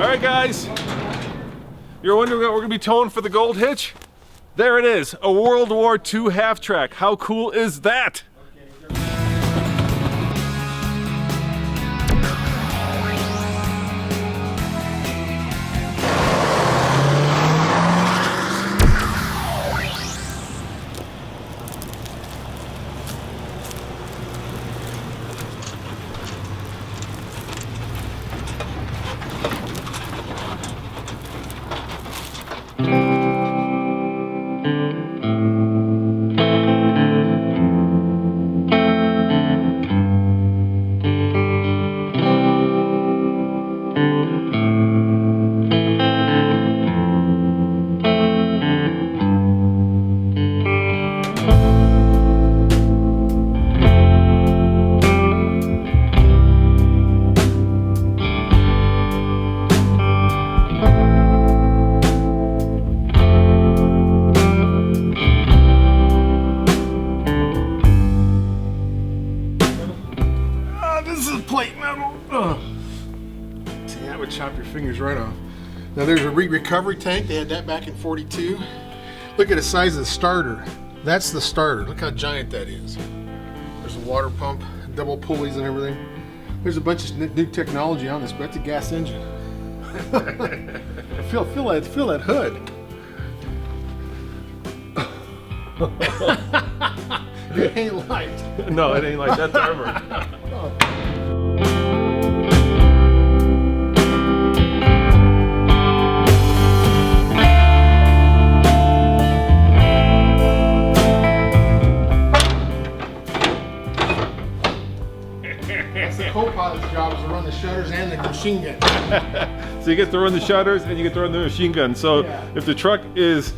Alright guys, you're wondering what we're going to be towing for the gold hitch? There it is, a World War II half-track. How cool is that? Plate metal. See, that would chop your fingers right off. Now there's a recovery tank. They had that back in 42. Look at the size of the starter. That's the starter. Look how giant that is. There's a water pump, double pulleys and everything. There's a bunch of new technology on this, but that's a gas engine. feel that hood. It ain't light. No, it ain't like that's armor. That's the co-pilot's job, is to run the shutters and the machine gun. So you get to run the shutters and you get to run the machine gun. So Yeah. if the truck is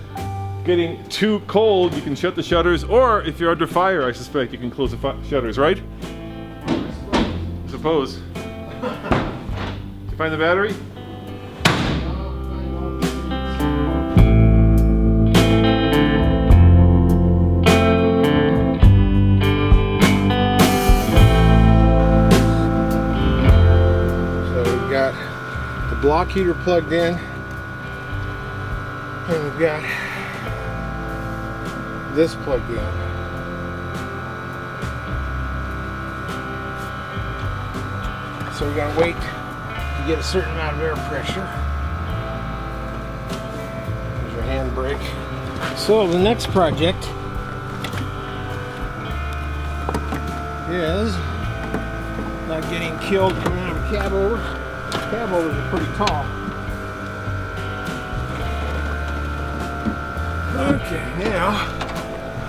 getting too cold, you can shut the shutters, or if you're under fire, I suspect you can close the shutters, right? I suppose. Did you find the battery? So we've got the block heater plugged in, and we've got this plugged in. So we gotta wait to get a certain amount of air pressure. There's your handbrake. So the next project is not getting killed coming out of cab overs. Cab overs are pretty tall. Okay, now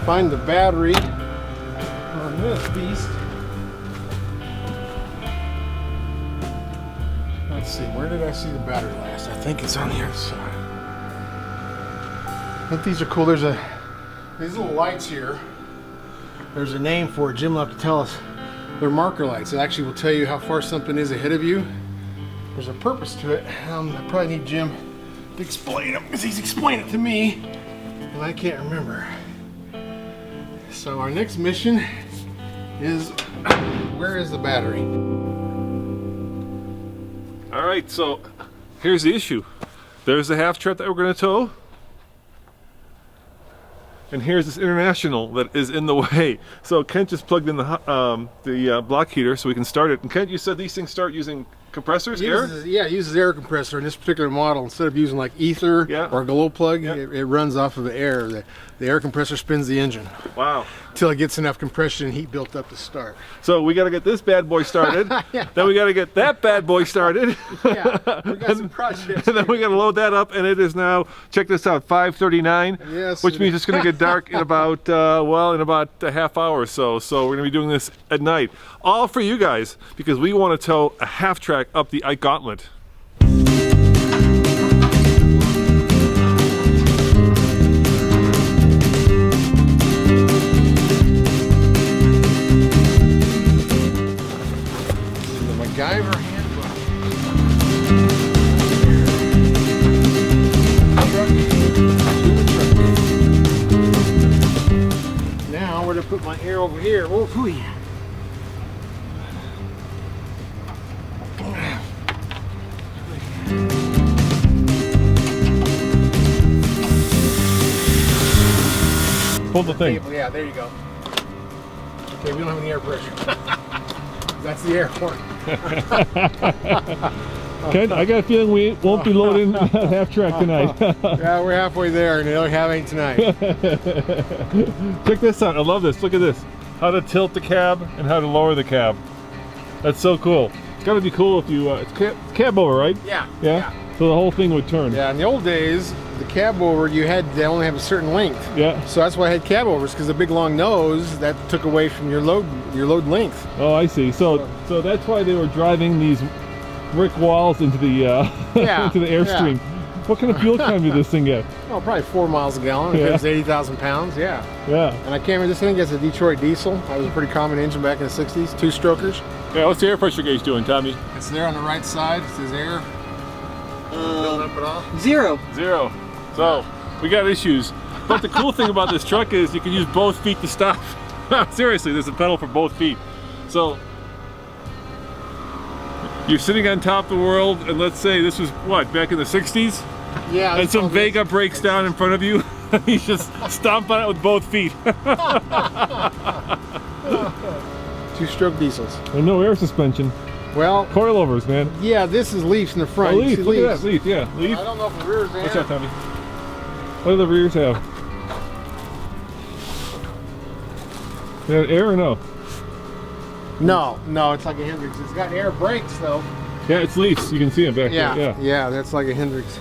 find the battery on this beast. Let's see, where did I see the battery last? I think it's on the other side. But these are cool. There's these little lights here. There's a name for it. Jim will have to tell us. They're marker lights. It actually will tell you how far something is ahead of you. There's a purpose to it. I probably need Jim to explain it, because he's explained it to me and I can't remember. So our next mission is, where is the battery? All right, so here's the issue. There's the half truck that we're going to tow, and here's this International that is in the way. So Kent just plugged in the block heater so we can start it. And Kent, you said these things start using compressors, air? Yeah, it uses air compressor in this particular model. Instead of using like ether or glow plug, it runs off of the air. The air compressor spins the engine. Wow. Until it gets enough compression and heat built up to start. So we got to get this bad boy started. Then we got to get that bad boy started. Yeah, we got some projects. And then we got to load that up, and it is now, check this out, 5:39. Yes. Which means it's going to get dark in about, in about a half hour or so. So we're going to be doing this at night. All for you guys, because we want to tow a half track up the Ike Gauntlet. MacGyver handbook. Now where to put my air over here? Oh, phooey. Pull the thing. Cable, yeah, there you go. Okay, we don't have any air pressure. That's the airport. Ken, I got a feeling we won't be loading half track tonight. Yeah, we're halfway there, and the other half ain't tonight. Check this out. I love this. Look at this. How to tilt the cab and how to lower the cab. That's so cool. It's got to be cool if you. It's cab over, right? Yeah. Yeah. So the whole thing would turn. Yeah. In the old days, the cab over they only have a certain length. Yeah. So that's why I had cab overs, because the big long nose that took away from your load length. Oh, I see. So that's why they were driving these brick walls into the into the airstream. What kind of fuel economy did this thing get? Oh, probably 4 miles a gallon. If it was 80,000 pounds, yeah. Yeah. And I can't remember, this thing gets a Detroit diesel. That was a pretty common engine back in the 60s, 2-strokers. Yeah, what's the air pressure gauge doing, Tommy? It's there on the right side. It says air. Build up at all? 0. So, we got issues. But the cool thing about this truck is you can use both feet to stop. Seriously, there's a pedal for both feet. So, you're sitting on top of the world, and let's say this was, what, back in the 60s? Yeah. And some Vega breaks down in front of you. You just stomp on it with both feet. 2-stroke diesels. And no air suspension. Well, Coilovers, man. yeah, this is leafs in the front. Oh, You leaf. see Look at leaves? that. Leaf, yeah. Leaf. I don't know if the rear's there. What's that, Tommy? What do the rears have? They have air or no? No, it's like a Hendrix. It's got air brakes though. Yeah, it's leafs. You can see them back there. Yeah. Yeah, that's like a Hendrix.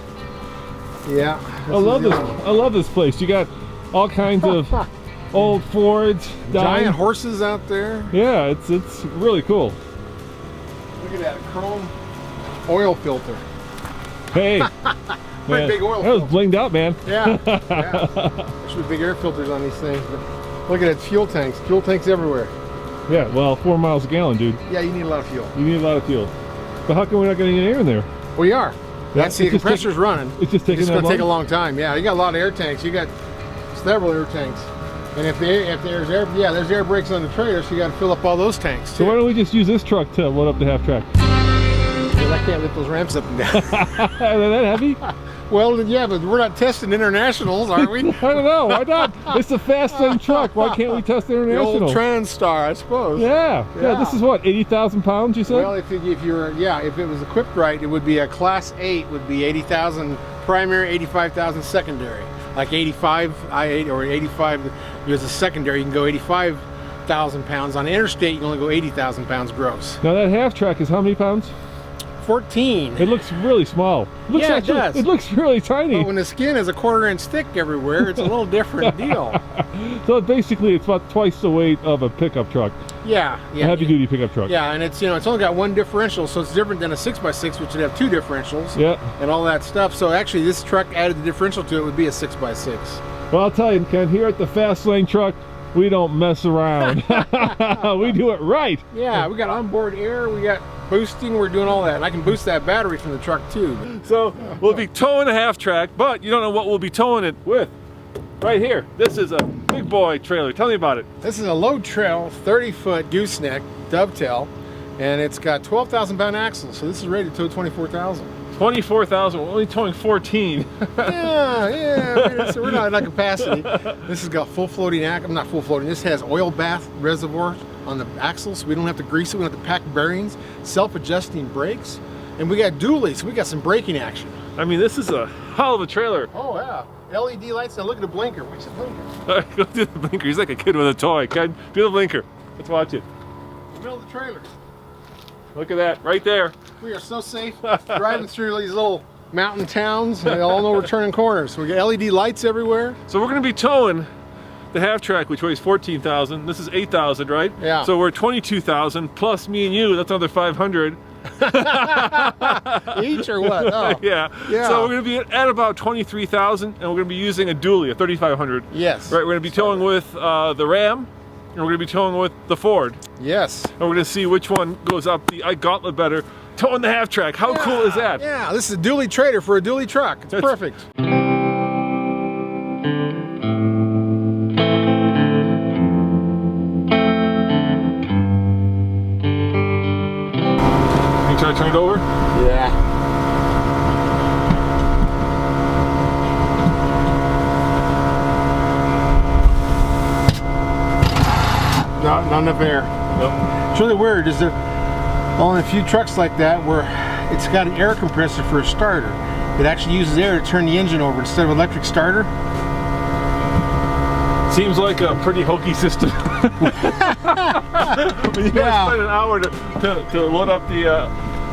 Yeah. I love this. I love this place. You got all kinds of old Fords. Giant horses out there. Yeah, it's really cool. Look at that, a chrome oil filter. Hey, Pretty big oil that was filter. blinged out, man. Yeah. There should be big air filters on these things. But look at it, fuel tanks. Fuel tanks everywhere. Yeah, well, 4 miles a gallon, dude. Yeah, you need a lot of fuel. You need a lot of fuel. But how come we're not getting any air in there? We are. That's the it's just compressor's running. It's just taking It's that going to long? take a long time. Yeah, you got a lot of air tanks. You got several air tanks. And if there's air, there's air brakes on the trailer, so you got to fill up all those tanks So too. why don't we just use this truck to load up the half track? Because I can't lift those ramps up and down. Are they that heavy? Well, yeah, but we're not testing internationals, are we? I don't know. Why not? It's a fast lane truck. Why can't we test The old international? TransStar, I suppose. Yeah. This is what, 80,000 pounds, you said? Well, if it was equipped right, it would be a Class 8 would be 80,000 primary, 85,000 secondary. Like 85 I-8 or 85 as a secondary, you can go 85,000 pounds. On interstate, you can only go 80,000 pounds gross. Now that half track is how many pounds? 14. It looks really small. It looks Yeah, it does. It looks really tiny. But when the skin is a 1/4 inch thick everywhere, it's a little different deal. So basically, it's about twice the weight of a pickup truck, Yeah, a heavy-duty pickup truck. Yeah, and it's it's only got one differential, so it's different than a 6x6, which would have 2 differentials. Yeah. And all that stuff. So actually, this truck added the differential to it would be a 6x6. Well, I'll tell you, Ken, here at the Fast Lane Truck, we don't mess around. We do it right. Yeah, we got onboard air, we got boosting, we're doing all that. And I can boost that battery from the truck too. So we'll be towing a half track, but you don't know what we'll be towing it with. Right here. This is a big boy trailer. Tell me about it. This is a load trail, 30-foot gooseneck dovetail, and it's got 12,000-pound axles, so this is ready to tow 24,000. 24,000. We're only towing 14. Yeah, so we're not at capacity. This has got full floating not full floating. This has oil bath reservoir on the axles, so we don't have to grease it. We don't have to pack bearings, self-adjusting brakes, and we got dually, so we got some braking action. I mean, this is a hell of a trailer. Oh yeah, LED lights. Now look at the blinker. What's the blinker? All right, go do the blinker. He's like a kid with a toy. Ken, do the blinker. Let's watch it. The middle of the trailer. Look at that, right there. We are so safe driving through these little mountain towns. And they all know we're turning corners. So we got LED lights everywhere. So we're going to be towing the half track, which weighs 14,000. This is 8,000, right? Yeah. So we're 22,000 plus me and you. That's another 500. Each or what? Oh. Yeah. So we're going to be at about 23,000, and we're going to be using a dually, a 3,500. Yes. Right. We're going to be towing with the Ram, and we're going to be towing with the Ford. Yes. And we're going to see which one goes up the Ike Gauntlet better. Towing the half track. How cool is that? Yeah. This is a dually trailer for a dually truck. It's perfect. Can you try to turn it over? Yeah. not enough air. Nope. It's really weird. Is there only a few trucks like that where it's got an air compressor for a starter. It actually uses air to turn the engine over instead of electric starter. Seems like a pretty hokey system. When you gotta spend an hour to load up the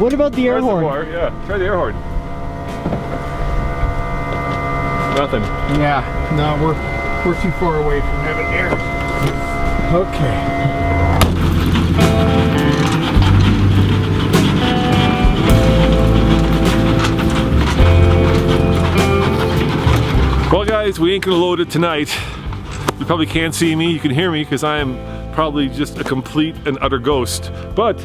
What about the air horn? reservoir. Yeah, try the air horn. Nothing. Yeah, no, we're too far away from having air. Okay. Well guys, we ain't gonna load it tonight. You probably can't see me, you can hear me because I am probably just a complete and utter ghost. But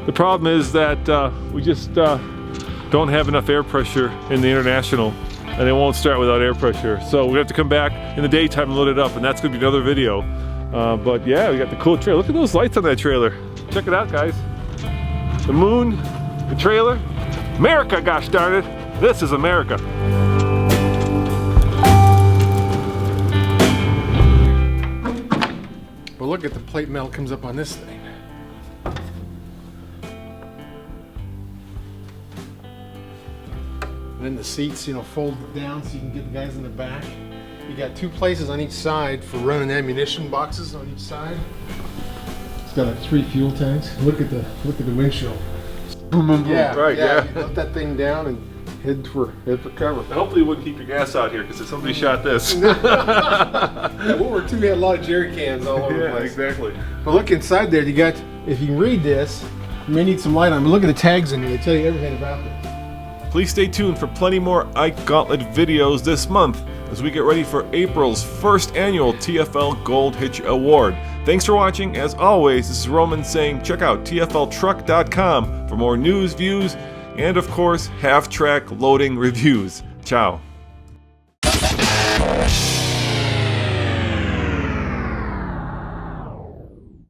the problem is that we just don't have enough air pressure in the International, and it won't start without air pressure. So we have to come back in the daytime and load it up, and that's gonna be another video. But yeah, we got the cool trailer. Look at those lights on that trailer. Check it out, guys. The moon, the trailer. America, gosh darn it. This is America. Well, look at the plate metal comes up on this thing. And then the seats, you know, fold down so you can get the guys in the back. You got two places on each side for running ammunition boxes on each side. It's got like 3 fuel tanks. Look at the windshield. Boom, boom, boom. Yeah, Right, yeah. You let that thing down and head for cover. Hopefully you wouldn't keep your gas out here because if somebody shot this. World War II had a lot of jerry cans all over the Yeah, place. exactly. But look inside there, you got, if you can read this, you may need some light on, but look at the tags in here, they tell you everything about this. Please stay tuned for plenty more Ike Gauntlet videos this month as we get ready for April's first annual TFL Gold Hitch Award. Thanks for watching. As always, this is Roman saying check out TFLtruck.com for more news, views, and of course, half-track loading reviews. Ciao.